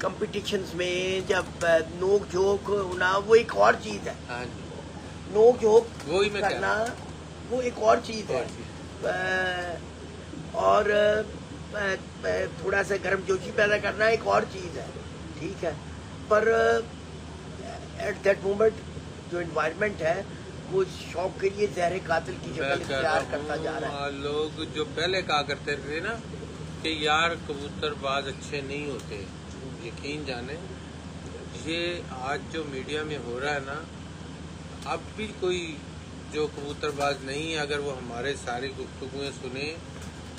Competitions میں جب نوک جھوک ہونا وہ ایک اور چیز ہے. ہاں جی نوک جھوک وہی میں کرنا وہ ایک اور چیز ہے. اور تھوڑا سا گرم جوشی پیدا کرنا ایک اور چیز ہے. ٹھیک ہے, پر ایٹ دیٹ مومنٹ جو انوائرمنٹ ہے وہ شوق کے لیے زہر قاتل کی شکل اختیار کرتا جا رہا ہے. لوگ جو پہلے کہا کرتے تھے نا کہ یار کبوتر باز اچھے نہیں ہوتے, یقین جانے یہ آج جو میڈیا میں ہو رہا ہے نا, اب بھی کوئی جو کبوتر باز نہیں ہے اگر وہ ہمارے ساری گفتگویں سنے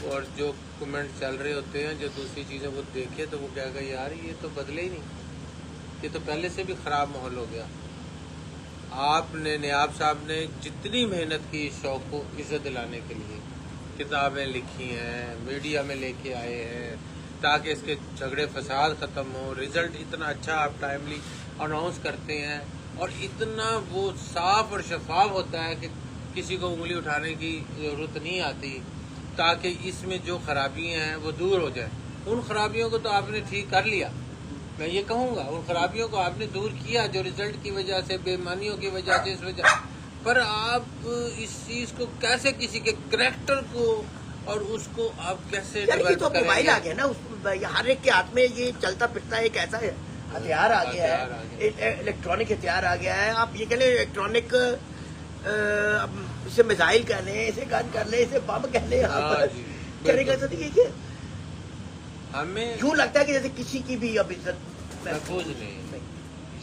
اور جو کمنٹ چل رہے ہوتے ہیں, جو دوسری چیزیں وہ دیکھے تو وہ کہے گا یار یہ تو بدلے ہی نہیں, یہ تو پہلے سے بھی خراب ماحول ہو گیا. آپ نے نیاب صاحب نے جتنی محنت کی اس شوق کو عزت دلانے کے لیے, کتابیں لکھی ہیں, میڈیا میں لے کے آئے ہیں تاکہ اس کے جھگڑے فساد ختم ہوں, رزلٹ اتنا اچھا آپ ٹائملی اناؤنس کرتے ہیں اور اتنا وہ صاف اور شفاف ہوتا ہے کہ کسی کو انگلی اٹھانے کی ضرورت نہیں آتی, تاکہ اس میں جو خرابیاں ہیں وہ دور ہو جائیں. ان خرابیوں کو تو آپ نے ٹھیک کر لیا, میں یہ کہوں گا ان خرابیوں کو آپ نے دور کیا جو رزلٹ کی وجہ سے, بے ایمانیوں کی وجہ سے, اس وجہ پر آپ اس چیز کو کیسے کسی کے کریکٹر کو اور اس کو آپ کیسے یہ تو ڈیولپ کریں موبائل گے؟ آ گیا نا, ہر ایک کے ہاتھ میں یہ چلتا پھرتا ایک ایسا ہتھیار آ گیا ہے, الیکٹرانک ہتھیار آ گیا ہے. آپ یہ کہہ لیں الیکٹرانک, اسے میزائل کہہ لیں, اسے گن کر لیں, اسے بم کہہ لیں, کرے گا تو دیکھیے ہمیں یوں لگتا ہے کہ جیسے کسی کی بھی اب عزت محفوظ نہیں.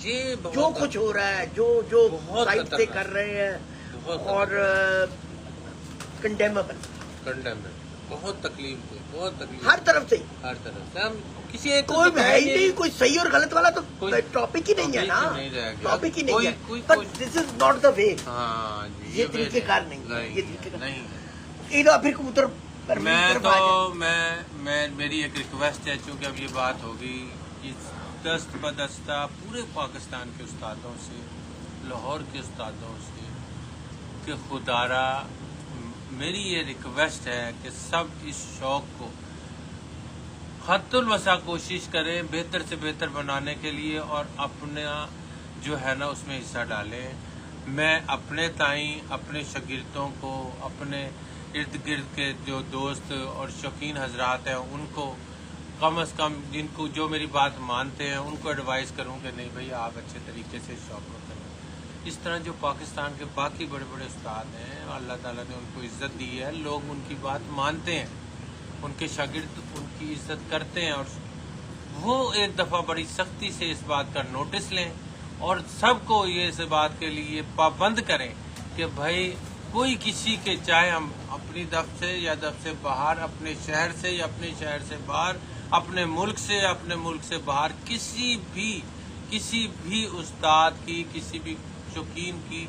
یہ جو کچھ ہو رہا ہے, جو سائٹ سے کر رہے ہیں, اور کنڈیمبل, بہت تکلیف ہے, بہت تکلیف ہر طرف سے, ہر طرف سے. ہم کسی ایک کوئی ہے ہی نہیں, کوئی صحیح اور غلط والا تو ٹاپک ہی نہیں ہے نا, ٹاپک ہی نہیں ہے. But this is not the وے, یہ طریقہ کار نہیں ہے, یہ طریقہ کار پھر کبوتر. میں میری ایک ریکویسٹ ہے, چونکہ اب یہ بات ہوگی دست بدستہ پورے پاکستان کے استادوں سے, لاہور کے استادوں سے, کہ خدارا میری یہ ریکویسٹ ہے کہ سب اس شوق کو حد الوسع کوشش کریں بہتر سے بہتر بنانے کے لیے, اور اپنا جو ہے نا اس میں حصہ ڈالیں. میں اپنے تائیں اپنے شاگردوں کو, اپنے ارد گرد کے جو دوست اور شوقین حضرات ہیں ان کو کم از کم, جن کو جو میری بات مانتے ہیں ان کو ایڈوائز کروں کہ نہیں بھائی آپ اچھے طریقے سے شوق کو کریں. اس طرح جو پاکستان کے باقی بڑے بڑے استاد ہیں, اللہ تعالیٰ نے ان کو عزت دی ہے, لوگ ان کی بات مانتے ہیں, ان کے شاگرد ان کی عزت کرتے ہیں, اور وہ ایک دفعہ بڑی سختی سے اس بات کا نوٹس لیں اور سب کو یہ اس بات کے لیے پابند کریں کہ بھائی کوئی کسی کے, چاہے ہم اپنی دف سے یا دف سے باہر, اپنے شہر سے یا اپنے شہر سے باہر, اپنے ملک سے یا اپنے ملک سے باہر, کسی بھی استاد کی, کسی بھی شوقین کی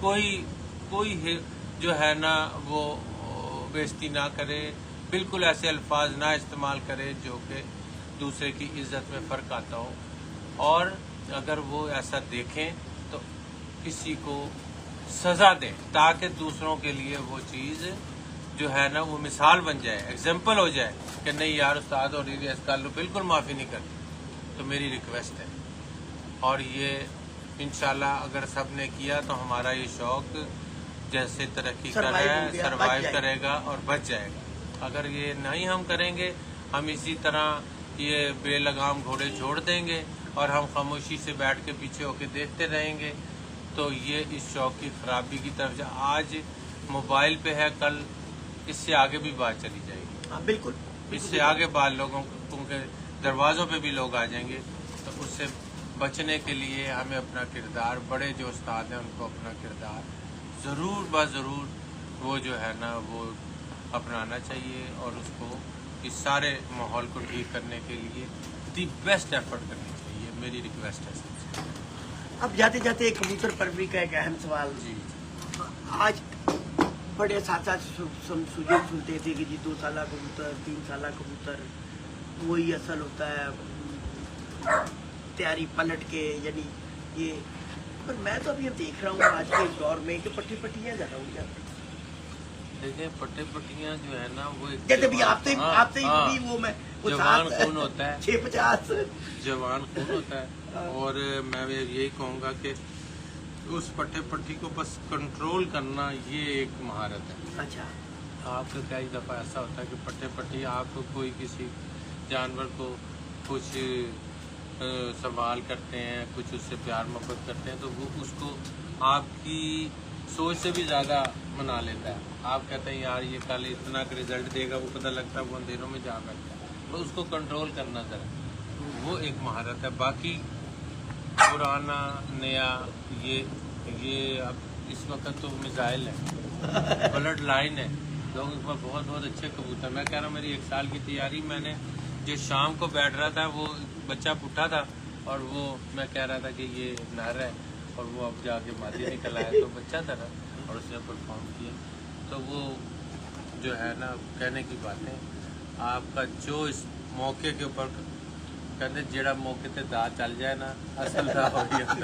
کوئی جو ہے نا وہ بےزتی نہ کرے, بالکل ایسے الفاظ نہ استعمال کرے جو کہ دوسرے کی عزت میں فرق آتا ہو, اور اگر وہ ایسا دیکھیں تو کسی کو سزا دیں تاکہ دوسروں کے لیے وہ چیز جو ہے نا وہ مثال بن جائے, ایگزامپل ہو جائے کہ نہیں یار استاد اور اس کا بالکل معافی نہیں کرتی. تو میری ریکویسٹ ہے, اور یہ انشاءاللہ اگر سب نے کیا تو ہمارا یہ شوق جیسے ترقی کر رہا ہے سروائیو کرے گا اور بچ جائے گا. اگر یہ نہیں ہم کریں گے, ہم اسی طرح یہ بے لگام گھوڑے چھوڑ دیں گے اور ہم خاموشی سے بیٹھ کے پیچھے ہو کے دیکھتے رہیں گے, تو یہ اس شوق کی خرابی کی طرف آج موبائل پہ ہے, کل اس سے آگے بھی بات چلی جائے گی. بالکل اس سے آگے بعض لوگوں کے دروازوں پہ بھی لوگ آ جائیں گے. تو اس سے بچنے کے لیے ہمیں اپنا کردار, بڑے جو استاد ہیں ان کو اپنا کردار ضرور وہ جو ہے نا وہ اپنانا چاہیے, اور اس کو اس سارے ماحول کو ٹھیک کرنے کے لیے دی بیسٹ ایفرٹ کرنی چاہیے. میری ریکویسٹ ہے سب سے. اب جاتے جاتے کبوتر پروری کا ایک اہم سوال, جی آج بڑے ساتھ سنتے تھے کہ جی 2 سالہ کبوتر, 3 سالہ کبوتر وہی اصل ہوتا ہے, تیاری پلٹ کے, یعنی یہ. پر میں تو ابھی دیکھ رہا ہوں آج کے دور میں کہ پٹیاں زیادہ ہو جاتی ہیں. دیکھیں پٹے پٹیاں جو ہے نا وہ ایک جیسے بھی آپ سے ہاں، بھی وہ میں وہ جوان خون ہوتا ہے، 650 جوان خون ہوتا ہے، اور میں یہی کہوں گا کہ اس پٹے پٹی کو بس کنٹرول کرنا یہ ایک مہارت ہے۔ اچھا آپ کا کئی دفعہ ایسا ہوتا ہے کہ پٹے پٹی آپ کو کوئی کسی جانور کو کچھ سنبھال کرتے ہیں، کچھ اس سے پیار محبت کرتے ہیں، تو وہ اس کو آپ کی سوچ سے بھی زیادہ منا لیتا ہے۔ آپ کہتے ہیں یار یہ کل اتنا کا رزلٹ دے گا، وہ پتہ لگتا ہے وہ اندھیروں میں جا بیٹھتا ہے، تو اس کو کنٹرول کرنا ذرا وہ ایک مہارت ہے۔ باقی پرانا نیا یہ اب اس وقت تو میزائل ہے، بلڈ لائن ہے، لوگ اس پر بہت بہت اچھے کبوتر۔ میں کہہ رہا ہوں میری 1 سال کی تیاری، میں نے جو شام کو بیٹھ رہا تھا وہ بچہ پٹھا تھا، اور وہ میں کہہ رہا تھا کہ یہ نر ہے، اور وہ اب جا کے مادی نکل آیا، تو بچہ تھا نا، اور اس نے پرفارم کیا۔ تو وہ جو ہے نا کہنے کی باتیں، آپ کا جو اس موقع کے اوپر کہتے جیڑا موقع تے دا چل جائے نا اصل دا ہو گیا،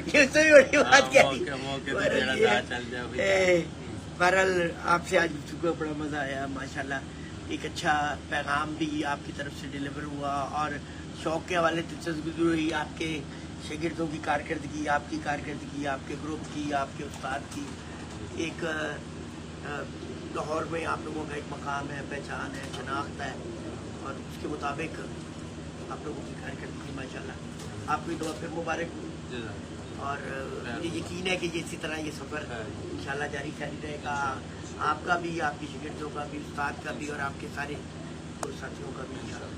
یہ تو بھی بڑی بات کہی۔ موقع تے جیڑا دا چل جائے۔ بہرحال آپ سے آج گفتگو بڑا مزہ آیا ماشاءاللہ، ایک اچھا پیغام بھی آپ کی طرف سے ڈیلیور ہوا، اور شوق کے حوالے سے دلچسپی ہوئی، آپ کے شاگردوں کی کارکردگی، آپ کی کارکردگی، آپ کے گروپ کی، آپ کے استاد کی، ایک لاہور میں آپ لوگوں کا ایک مقام ہے، پہچان ہے، شناخت ہے، اور اس کے مطابق آپ لوگوں کی کارکردگی ماشاءاللہ۔ آپ کی دعا پھر مبارک ہو، اور مجھے یقین ہے کہ یہ اسی طرح یہ سفر انشاءاللہ جاری رہے گا، آپ کا بھی، آپ کے شاگردوں کا بھی، استاد کا بھی، اور آپ کے سارے ساتھیوں کا بھی انشاءاللہ۔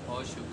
بہت شکریہ۔